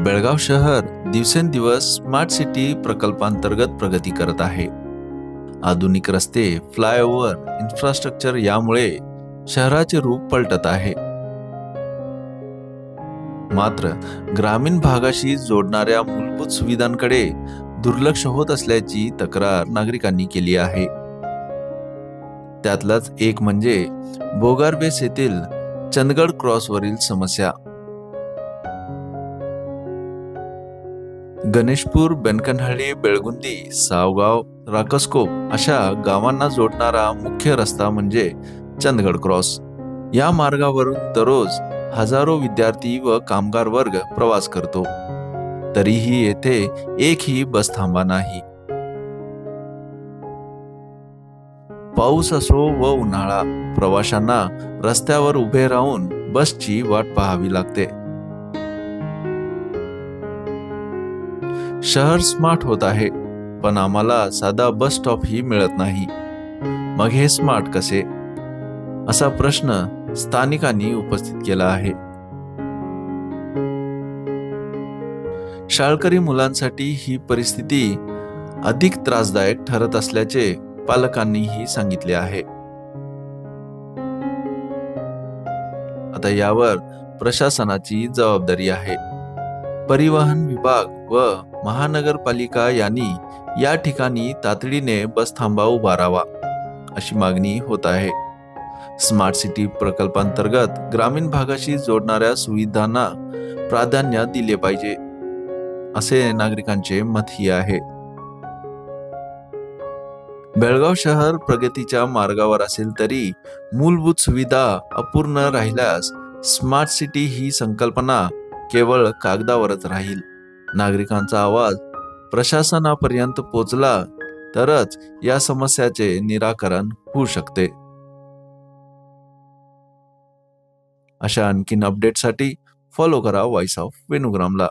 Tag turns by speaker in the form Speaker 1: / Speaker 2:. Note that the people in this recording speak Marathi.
Speaker 1: बेळगाव शहर दिवसेंदिवस स्मार्ट सिटी प्रकल्पांतर्गत प्रगती करत आहे. आधुनिक रस्ते, फ्लायओव्हर, इन्फ्रास्ट्रक्चर यामुळे शहराचे रूप पलटत आहे. मात्र ग्रामीण भागाशी जोडणाऱ्या मूलभूत सुविधांकडे दुर्लक्ष होत असल्याची तक्रार नागरिकांनी केली आहे. त्यातलाच एक म्हणजे बोगारबेस येथील चंदगड क्रॉसवरील समस्या. गणेशपूर, बेनकनहळ्ळी, बेळगुंदी, सावगाव, राकसकोप अशा गावांना जोडणारा मुख्य रस्ता म्हणजे चंदगड क्रॉस. या मार्गावरून दररोज हजारो विद्यार्थी व कामगार वर्ग प्रवास करतो. तरीही येथे एकही बस थांबा नाही. पाऊस असो व उन्हाळा, प्रवाशांना रस्त्यावर उभे राहून बसची वाट पाहावी लागते. शहर स्मार्ट होत आहे, पण आम्हाला साधा बस स्टॉप ही मिळत नाही. मग हे स्मार्ट कसे, असा प्रश्न स्थानिकांनी उपस्थित केला आहे. शाळकरी मुलांसाठी ही परिस्थिती अधिक त्रासदायक ठरत असल्याचे पालकांनीही सांगितले आहे. आता यावर प्रशासनाची जबाबदारी आहे. परिवहन विभाग व महानगरपालिका यांनी या ठिकाणी तातडीने बस थांबा उभारावा अशी मागणी होत आहे. स्मार्ट सिटी प्रकल्पांतर्गत ग्रामीण भागाशी जोडणाऱ्या सुविधांना प्राधान्य दिले पाहिजे, असे नागरिकांचे मतही आहे. बेळगाव शहर प्रगतीच्या मार्गावर असेल तरी मूलभूत सुविधा अपूर्ण राहिल्यास स्मार्ट सिटी ही संकल्पना केवळ कागदावरच राहील. नागरिकांचा आवाज प्रशासनापर्यंत पोहोचला तरच या समस्याचे निराकरण होऊ शकते. अशा आणखीन अपडेटसाठी फॉलो करा व्हॉइस ऑफ वेणुग्रामला.